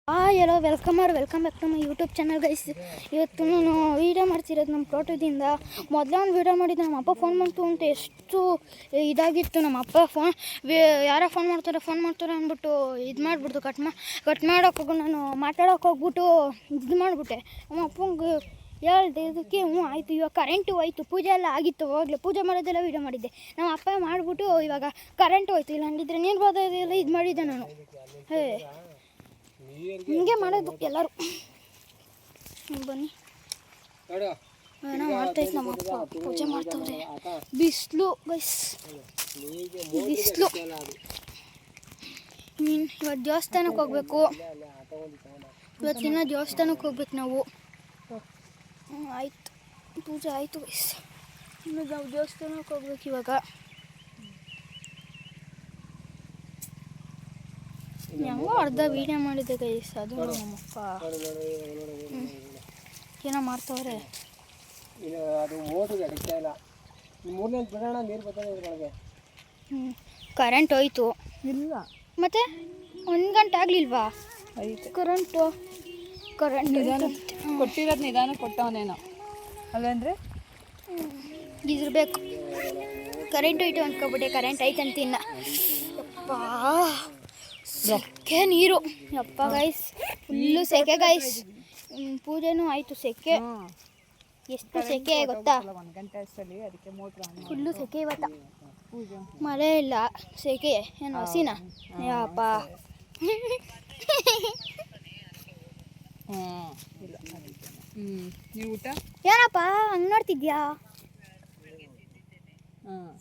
Yellow welcome back to my YouTube channel guys. ಇವತ್ತು ನಾನು video ಮಾಡ್ತಿರೋದು ನಮ್ಮ ತೋಟದಿಂದ. ಮೊದಲೇ ಒಂದು ವೀಡಿಯೋ ಮಾಡಿದ್ದೆ, ನಮ್ಮ ಅಪ್ಪ ಫೋನ್ ಮಾಡ್ತು ಅಂತ ಎಷ್ಟು ಇದಾಗಿತ್ತು. ನಮ್ಮ ಅಪ್ಪ ಯಾರೋ ಫೋನ್ ಮಾಡ್ತಾರೆ ಅಂದ್ಬಿಟ್ಟು ಇದು ಮಾಡಿಬಿಡ್ತು, ಕಟ್ ಮಾಡೋಕೆ ಹೋಗಿ ನಾನು ಮಾತಾಡೋಕೆ ಹೋಗ್ಬಿಟ್ಟು ಇದು ಮಾಡಿಬಿಟ್ಟೆ. ನಮ್ಮ ಅಪ್ಪಂಗೆ ಹೇಳ್ದೆ, ಇದಕ್ಕೆ ಆಯಿತು. ಇವಾಗ ಕರೆಂಟು ಹೋಯ್ತು, ಪೂಜೆ ಎಲ್ಲ ಆಗಿತ್ತು, ಹೋಗ್ಲಿ ಪೂಜೆ ಮಾಡೋದೆಲ್ಲ ವೀಡಿಯೋ ಮಾಡಿದ್ದೆ. ನಮ್ಮ ಅಪ್ಪ ಮಾಡಿಬಿಟ್ಟು ಇವಾಗ ಕರೆಂಟ್ ಹೋಯ್ತು, ಇಲ್ಲ ಹಂಗಿದ್ರೆ ನೀರು ಬರೋದೆಲ್ಲ ಇದು ಮಾಡಿದ್ದೆ ನಾನು. ಹಿಂಗೆ ಮಾಡೋದು ಎಲ್ಲರೂ. ಬನ್ನಿ, ಏನೋ ಮಾಡ್ತೈತೆ ನಮ್ಮ ಅಪ್ಪ, ಪೂಜೆ ಮಾಡ್ತವ್ರೆ. ಬಿಸಿಲು ಗೈಸ್, ಬಿಸಿಲು. ಇವತ್ತು ದೇವಸ್ಥಾನಕ್ಕೆ ಹೋಗ್ಬೇಕು, ಇವತ್ತಿನ ದೇವಸ್ಥಾನಕ್ಕೆ ಹೋಗ್ಬೇಕು ನಾವು. ಆಯಿತು, ಪೂಜೆ ಆಯಿತು ಗೈಸ್. ಇನ್ನು ನಾವು ದೇವಸ್ಥಾನಕ್ಕೆ ಹೋಗ್ಬೇಕು ಇವಾಗ. ಹೆಂಗೋ ಅರ್ಧ ವೀಡಿಯೋ ಮಾಡಿದ್ದೆ ಗೈಸ್, ಅದು ನಮ್ಮಪ್ಪ ಏನೋ ಮಾಡ್ತವ್ರೆ. ಕರೆಂಟ್ ಹೋಯ್ತು ಇಲ್ಲ, ಮತ್ತೆ 1 ಗಂಟೆ ಆಗಲಿಲ್ವಾ ಕರೆಂಟು? ನಿಧಾನ ಕೊಟ್ಟಿರೋದು, ನಿಧಾನ ಕೊಟ್ಟವನೇನೋ ಅಲ್ಲಂದ್ರೆ ಇದಿರ್ಬೇಕು. ಕರೆಂಟ್ ಹೋಯ್ತು ಅಂದ್ಕೊಬಿಟ್ಟೆ, ಕರೆಂಟ್ ಐತಂತ ಇನ್ನ. ಯಪ್ಪಾ ಸೆಕೆ ನೀರು, ಯಪ್ಪ ಗೈಸ್, ಫುಲ್ಲು ಸೆಕೆ ಗೈಸ್. ಪೂಜೆನೂ ಆಯಿತು, ಸೆಕೆ. ಎಷ್ಟು ಸೆಕೆ ಗೊತ್ತಾ? 1 ಗಂಟೆ ಅಷ್ಟಲ್ಲಿ ಅದಕ್ಕೆ ಮೋಟ್ರ್ ಫುಲ್ಲು ಸೆಕೆ ಇವತ್ತ. ಮಳೆ ಇಲ್ಲ, ಸೆಕೆ. ಏನು ಹಸಿನ ಯಪ್ಪ. ನೀವು ಊಟ ಏನಪ್ಪ ಹಂಗೆ ನೋಡ್ತಿದ್ಯಾ?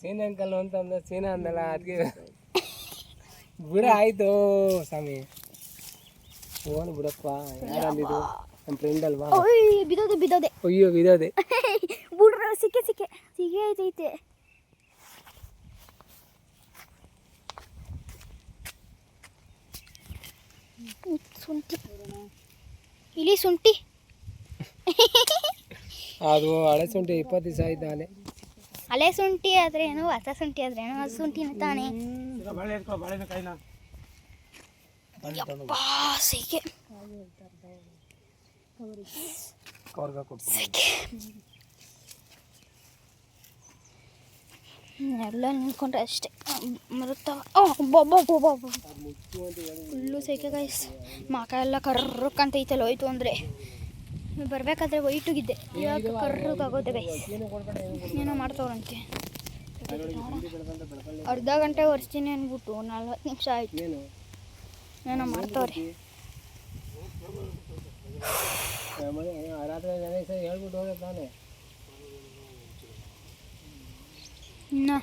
ಸೀನಾ ಅಂಕಲ್ ಅಂತ ಅಂದ, ಸೀನಾ ಅಂದಲ್ಲ ಅದಕ್ಕೆ ಬಿಡ. ಆಯ್ತು ಸ್ವಾಮಿ, ಫೋನ್ ಬಿಡಪ್ಪ. ಯಾರಂದಿದ್ದು? ನಮ್ಮ ಫ್ರೆಂಡ್ ಅಲ್ವಾ? ಬಿದ್ದೋದೆ. ಅಯ್ಯೋ ಬಿದ್ದೋದೆ ಬಿಡ್ರ. ಸಿಕ್ಕೆ ಐತೈತೆ. ಶುಂಠಿ, ಇಲಿ ಶುಂಠಿ. ಅದು ಹಳೆ ಶುಂಠಿ 20 ದಿವಸ ಆಯ್ತು. ಹಳೆ ಶುಂಠಿ ಆದ್ರೆ ಏನು, ಹೊಸ ಶುಂಠಿ ಆದ್ರೆ ಏನು, ಅದು ಶುಂಠಿನ ತಾನೆ. ಯಪ್ಪಾ ಸೆಕೆ, ಎಲ್ಲ ನಿಂತ್ಕೊಂಡ್ರೆ ಅಷ್ಟೇ ಮರುತ್ತಾವ. ಫುಲ್ಲು ಸೆಕೆ ಗೈಸ್. ಮಾಕ ಎಲ್ಲ ಕರ್ರಕ್ಕಂತೈತಲ್ಲ, ಹೋಯ್ತು ಅಂದರೆ. ಬರಬೇಕಾದ್ರೆ ವೈಟುಗಿದ್ದೆ, ಇವಾಗ ಕರ್ರಗಾಗೋದೆ ಗೈಸ್. ಏನೋ ಮಾಡ್ತವ್ರಂತೆ. ಅರ್ಧ ಗಂಟೆ ಒರೆಸ್ತೀನಿ ಅಂದ್ಬಿಟ್ಟು 40 ನಿಮಿಷ ಆಯ್ತು. ಏನೋ ಮಾಡ್ತವ್ರೆ. ಇನ್ನು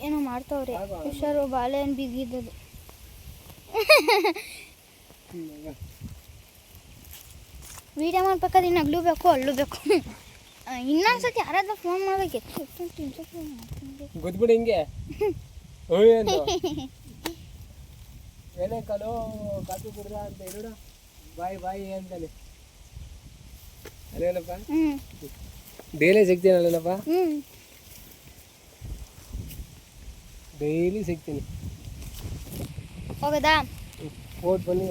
ಏನೋ ಮಾಡ್ತವ್ರೆ. ಹುಷಾರು, ಬಾಳೆಹಣ್ಣು ಬಿಗಿದ್ದದು. ವೀಡಿಯೋ ಮಾಡ್ಬೇಕಾದ್ರೆ ಇನ್ನು ಬೇಕು ಅಲ್ಲೂಬೇಕು. ಇನ್ನೊಂದ್ಸತಿ ಯಾರಾದ್ರೂ ಫೋನ್ ಮಾಡ್ಬೇಕು. ಗೊತ್ಬಿಡಿ ಹಿಂಗೆ ಏನೇ ಕಲೋ ಕಾಫಿ ಕುಡ್ದ ಅಂತ ಹೇಳ, ಬಾಯಿ ಅಂತಾನೆ. ಅದೇನಪ್ಪ, ಡೈಲಿ ಸಿಗ್ತೀನಲ್ಲಪ್ಪ, ಡೈಲಿ ಸಿಗ್ತೀನಿ. ಹೋಗದಾ? ಓಟ್ ಬನ್ನಿ,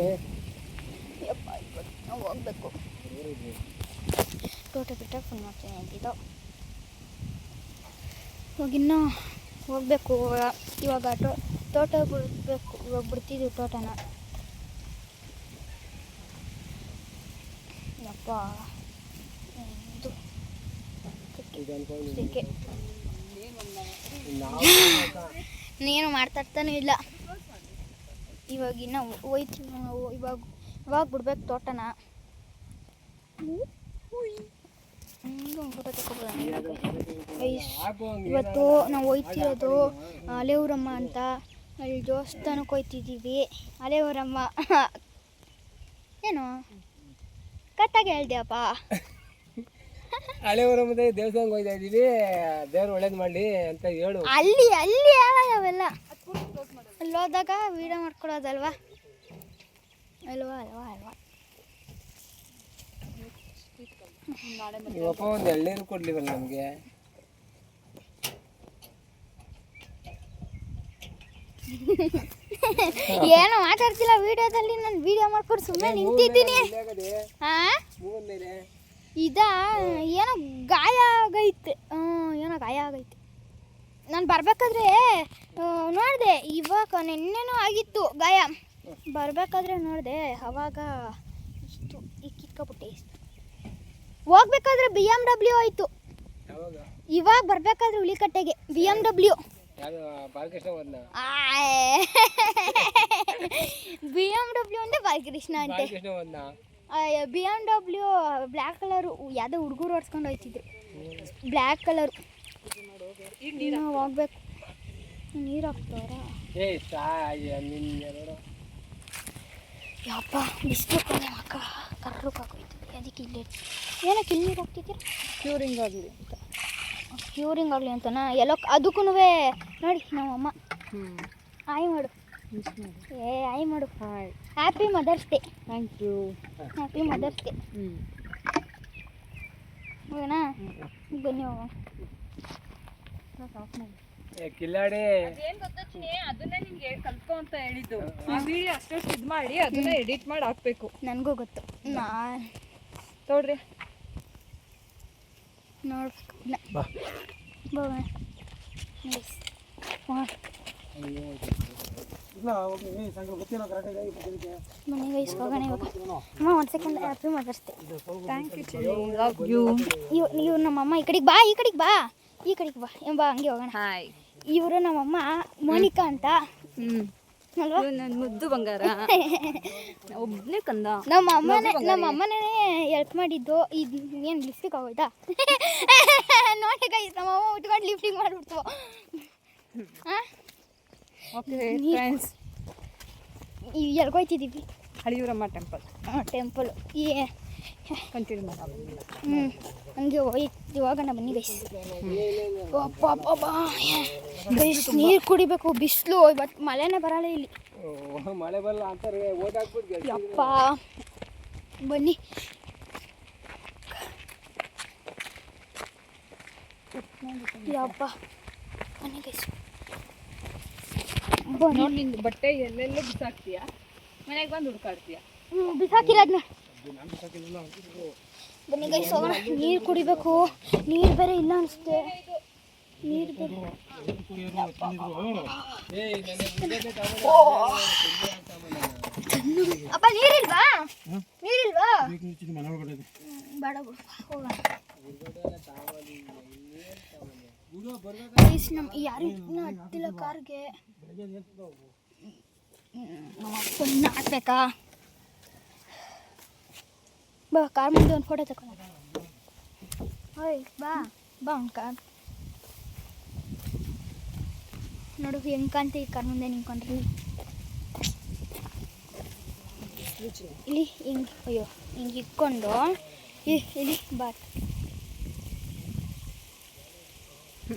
ಹೋಗ್ಬೇಕು. ತೋಟ ಬಿಟ್ಟ ಫೋನ್ ಮಾಡ್ತೀನಿ ಅಂತಿದ್ದು. ಇವಾಗಿನ್ನೂ ಹೋಗ್ಬೇಕು. ಇವಾಗ ತೋಟ ಬಿಡಬೇಕು. ಇವಾಗ ಬಿಡ್ತಿದ್ದೀವಿ ತೋಟನ. ಯಪ್ಪ ಇದು ಸೆಕೆ. ನೀನು ಮಾಡ್ತಾರ್ತಾನೂ ಇಲ್ಲ. ಇವಾಗಿನ್ನ ಹೋಯ್ತೀವಿ ನಾವು. ಇವಾಗ ಬಿಡ್ಬೇಕು ತೋಟನ. ಇವತ್ತು ನಾವು ಹೋಯ್ತಿರೋದು ಅಲೆಯೂರಮ್ಮ ಅಂತ. ಅಲ್ಲಿ ದೇವಸ್ಥಾನಕ್ಕೆ ಹೋಯ್ತಿದ್ದೀವಿ. ಅಲೆಯೂರಮ್ಮ ಏನು ಕರೆಕ್ಟಾಗಿ ಹೇಳ್ದೆಯಪ್ಪ. ಅಲೆಯೂರಮ್ಮ ದೇವಸ್ಥಾನಕ್ಕೆ ಹೋಗ್ತಾ ಇದ್ದೀವಿ, ದೇವ್ರು ಒಳ್ಳೇದು ಮಾಡಲಿ ಅಂತ ಹೇಳು. ಅಲ್ಲಿ ಅವೆಲ್ಲ ಅಲ್ಲಿ ಹೋದಾಗ ವೀಡಿಯೋ ಮಾಡ್ಕೊಡೋದಲ್ವಾ? ಅಲ್ವಾ? ಇವಪ್ಪ ಒಂದು ಎಳ್ನೀರು ಕೊಡ್ಲಿವಲ್ಲ ನಮಗೆ. ಏನೋ ಮಾತಾಡ್ತಿಲ್ಲ ವಿಡಿಯೋದಲ್ಲಿ. ನಾನು ವಿಡಿಯೋ ಮಾಡ್ಕೊಂಡು ಸುಮ್ಮನೆ ನಿಂತಿದ್ದೀನಿ. ಹಾಂ ಇದಾ ಏನೋ ಗಾಯ ಆಗೈತೆ. ಏನೋ ಗಾಯ ಆಗೈತೆ. ನಾನು ಬರಬೇಕಾದ್ರೆ ನೋಡಿದೆ, ಇವಾಗ ನಿನ್ನೆನೂ ಆಗಿತ್ತು ಗಾಯ. ಬರಬೇಕಾದ್ರೆ ನೋಡಿದೆ, ಅವಾಗ ಇಷ್ಟು ಕಿಕ್ಕಬಿಟ್ಟೆ. ಇಷ್ಟು ಹೋಗ್ಬೇಕಾದ್ರೆ BMW ಆಯಿತು. ಇವಾಗ ಬರಬೇಕಾದ್ರೆ ಹುಲಿಕಟ್ಟೆಗೆ BMW. BMW ಅಂದರೆ ಬಾಲಕೃಷ್ಣ ಅಂತೆ. BMW ಬ್ಲ್ಯಾಕ್ ಕಲರು ಯಾವುದೋ ಹುಡುಗರು ಓಡಿಸ್ಕೊಂಡು ಹೋಯ್ತಿದ್ರು. Black colour. ಈಗ ಹೋಗ್ಬೇಕು. ನೀರು ಹಾಕ್ತವ್ರ. ಯಪ್ಪ ಬಿಸಿಲು ಕೊನೆ ಮಕ್ಕ ಕರ್ರಕ್ಕಾಗೋಯ್ತು. ಅದಕ್ಕೆ ಇಲ್ಲೇ ಏನಕ್ಕೆ ಇಲ್ಲಿ ನೀರು ಹಾಕ್ತಿದ್ದೀರ? ಕ್ಯೂರಿಂಗ್ ಆಗಲಿ ಅಂತ. ಕ್ಯೂರಿಂಗ್ ಆಗಲಿ ಅಂತನಾ? ಎಲ್ಲೋ ಅದಕ್ಕೂ ನೋಡಿ ನಮ್ಮಮ್ಮ ಆಯ್ ಮಾಡು. ಆಯ್ ಮಾಡು. Hi. Happy mother's day. Thank you. Happy mother's day. ಹೋಗೋಣ ಬನ್ನಿ ಹೋಗೋಣ. ಕಿಲ್ಲಾಡಿ ಏನು ಗೊತ್ತಾ ಚಿನಿ, ಅದನ್ನೇ ನಿಂಗೆ ಕಲ್ತ್ಕೊ ಅಂತ ಹೇಳಿದ್ದು. ಆ ವಿಡಿಯೋ ಅಷ್ಟಷ್ಟು ಇದು ಮಾಡಿ ಅದನ್ನ ಎಡಿಟ್ ಮಾಡಿ ಹಾಕ್ಬೇಕು. ನನಗೂ ಗೊತ್ತು. ನೋಡ್ರಿ ನೋಡ್ಬೇಕು. ಮನೆಗೆ ಇಸ್ಕೋಗೋಣ ಇವಾಗ. ಅಮ್ಮ ಒಂದು second. Happy mother's day. Thank you Chini, love you. ಇವ್ರು ನಮ್ಮಮ್ಮ ಈ ಕಡೆಗೆ ಬಾ, ಈ ಕಡೆಗೆ ಬಾ, ಈ ಕಡೆಗೆ ಬಾ. ಬಾ ಹಂಗೆ ಹೋಗೋಣ. ಹಾಯ್. ಇವರು ನಮ್ಮಮ್ಮ ಮೋನಿಕಾ ಅಂತ ಅಲ್ವಾ? ನನ್ನ ಮುದ್ದು ಬಂಗಾರ. ಒಬ್ಬನೇ ಕಂದ. ನಮ್ಮ ಅಮ್ಮನೇ ಹೆಲ್ಪ್ ಮಾಡಿದ್ದು. ಇದು ಏನು ಲಿಫ್ಟಿಗೆ ಆಗೋಯ್ತಾ? ನೋಡಿ ಗೈಸ್, ನಮ್ಮಮ್ಮ ಉಟ್ಕೊಂಡು ಲಿಫ್ಟಿಗೆ ಮಾಡಿಬಿಡ್ತು. ಓಕೆ ಫ್ರೆಂಡ್ಸ್, ಎಲ್ಗೋಯ್ತಿದ್ದೀವಿ. ಹಳಿಯೂರಮ್ಮ ಟೆಂಪಲ್ ಈ ಕಂಟಿನ್ಯೂ ಮಾಡೋಣ. ಹಂಗೆ ಹೋಗೋಣ ಬನ್ನಿ ಗೈಸ್. ಗೈಸ್ ನೀರು ಕುಡಿಬೇಕು. ಬಿಸಿಲು ಇವತ್ತು ಮಳೆನೇ ಬರಲ್ಲ ಇಲ್ಲಿ. ಮಳೆ ಬರಲ್ಲ ಅಂತಾರೆ. ಯಪ್ಪ ಬನ್ನಿ. ಯಪ್ಪ ಬನ್ನಿ ಗೈಸ್. ನೋಡಿ, ನಿಂದು ಬಟ್ಟೆ ಎಲ್ಲೆಲ್ಲೂ ಬಿಸಾಕ್ತೀಯಾ, ಮನೆಗೆ ಬಂದು ಹುಡ್ಕಾಡ್ತೀಯಾ. ಬಿಸಾಕಿರೋದ್ನ. ಬನ್ನಿ ಗೈಸ್ ಹೋಗೋಣ. ನೀರು ಕುಡಿಬೇಕು. ನೀರು ಬೇರೆ ಇಲ್ಲ ಅನಿಸುತ್ತೆ. ನೀರು ಬೇರೆ. ಅಪ್ಪ ನೀರಿಲ್ವಾ? ನೀರಿಲ್ವಾ? ಬೇಡ ಬಿಡು, ಹೋಗೋಣ. ಗೈಸ್ ಯಾರು ಹತ್ತಿಲ್ಲ ಕಾರ್ಗೆ. ನಮ್ಮ ಹಾಕ್ಬೇಕಾ? ಬಾ ಕಾರ್ ಮುಂದೆ ಒಂದು ಫೋಟೋ ತಗೊಂಡ. ಓಯ್ ಬಾ ಬಾ ಒಂದು ಕಾರ್ ನೋಡು ಹೆಂಗೆ ಕಾಣ್ತಿ. ಈ ಕಾರ್ ಮುಂದೆ ನಿಂತ್ಕೊಂಡ್ರಿ ಇಲ್ಲಿ ಹಿಂಗೆ. ಅಯ್ಯೋ ಹಿಂಗೆ ಇಟ್ಕೊಂಡು ಇಲ್ಲಿ ಬಾ.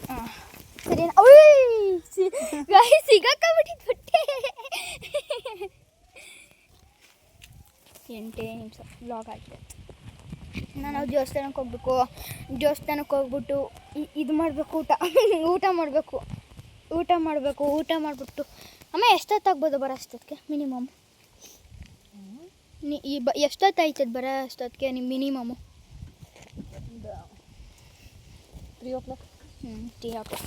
ಹಾಂ ಸರಿ. ಸಿಗಾಕಬಿಟ್ಟಿದ್ದು ಬಟ್ಟೆ. 8 ನಿಮಿಷ ವ್ಲಾಗ್ ಆಯ್ತು. ನಾವು ದೇವಸ್ಥಾನಕ್ಕೆ ಹೋಗ್ಬೇಕು. ದೇವಸ್ಥಾನಕ್ಕೆ ಹೋಗ್ಬಿಟ್ಟು ಇದು ಮಾಡಬೇಕು. ಊಟ ಮಾಡಬೇಕು. ಊಟ ಮಾಡಿಬಿಟ್ಟು ಅಮ್ಮ ಎಷ್ಟೊತ್ತಾಗ್ಬೋದು ಬರೋ ಅಷ್ಟೊತ್ತಿಗೆ ಮಿನಿಮಮ್? ಎಷ್ಟೊತ್ತಾಯ್ತದ ಬರೋ ಅಷ್ಟೊತ್ತಿಗೆ ನಿಮ್ಮ ಮಿನಿಮಮ್ಮು? 3 o'clock. 3 o'clock.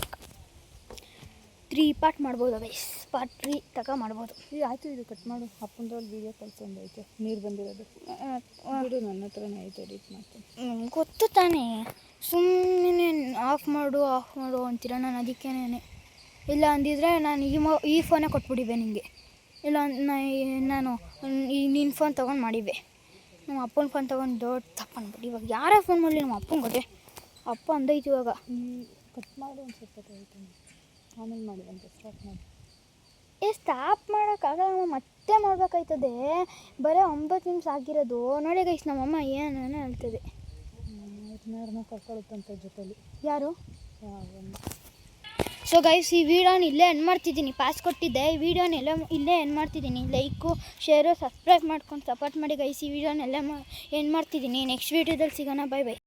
3 ಪಾರ್ಟ್ ಮಾಡ್ಬೋದು ಗೈಸ್. ಪಾರ್ಟ್ 3 ತಗ ಮಾಡ್ಬೋದು. ಇದು ಆಯಿತು, ಇದು ಕಟ್ ಮಾಡು. ಅಪ್ಪಂದ್ರಲ್ಲಿ ವೀಡಿಯೋ ಕಳ್ಸೊಂದೈತೆ ನೀರು ಬಂದಿರೋದು. ಬಿಡು, ನನ್ನ ಹತ್ರನೇ ಐತೆ, ಎಡಿಟ್ ಮಾಡ್ತೀನಿ. ಗೊತ್ತು ತಾನೇ, ಸುಮ್ಮನೆ ಆಫ್ ಮಾಡು ಅಂತೀರ. ನಾನು ಅದಕ್ಕೇನೆ ಇಲ್ಲ ಅಂದಿದ್ರೆ ನಾನು ಈ ಫೋನೇ ಕೊಟ್ಬಿಟ್ಟಿವೆ ನಿನಗೆ. ಇಲ್ಲ ನಾನು ನಿನ್ನ ಫೋನ್ ತೊಗೊಂಡು ಮಾಡಿವೆ. ನಮ್ಮ ಅಪ್ಪನ ಫೋನ್ ತೊಗೊಂಡು ದೊಡ್ಡ ತಪ್ಪನ್ಬಿಟ್ಟು ಇವಾಗ ಯಾರೇ ಫೋನ್ ಮಾಡಲಿ ನಮ್ಮ ಅಪ್ಪನ ಗೊತ್ತೇ. ಅಪ್ಪ ಅಂದೈತಿ ಇವಾಗ. ಕಟ್ ಮಾಡು ಒಂದು ಸ್ವಲ್ಪ ಹೇಳ್ತೀನಿ, ಆಮೇಲೆ ಮಾಡಿದಂತೆ ಸ್ಟಾಪ್ ಮಾಡಿ. ಸ್ಟಾಪ್ ಮಾಡೋಕ್ಕಾಗಲ್ಲ, ಮತ್ತೆ ಮಾಡ್ಬೇಕಾಯ್ತದೆ. ಬರೀ 9 ನಿಮಿಷ ಆಗಿರೋದು. ನೋಡಿ ಗೈಸ್ ನಮ್ಮಮ್ಮ ಏನೇನೋ ಹೇಳ್ತದೆ. ಯಾರನ್ನ ಕರ್ಕೊಳುತ್ತಂತೆ ಜೊತೆಲಿ. ಯಾರು? ಸೊ ಗೈಸ್ ಈ ವಿಡಿಯೋನ ಇಲ್ಲೇ ಎಂಡ್ ಮಾಡ್ತಿದ್ದೀನಿ. ಪಾಸ್ ಕೊಟ್ಟಿದ್ದೆ. ಈ ವಿಡಿಯೋನ ಇಲ್ಲೇ ಎಂಡ್ ಮಾಡ್ತಿದ್ದೀನಿ. ಲೈಕು ಶೇರು ಸಬ್ಸ್ಕ್ರೈಬ್ ಮಾಡ್ಕೊಂಡು ಸಪೋರ್ಟ್ ಮಾಡಿ ಗೈಸ್. ಈ ವಿಡಿಯೋನೆಲ್ಲ ಎಂಡ್ ಮಾಡ್ತಿದ್ದೀನಿ. ನೆಕ್ಸ್ಟ್ ವಿಡಿಯೋದಲ್ಲಿ ಸಿಗೋಣ. Bye bye.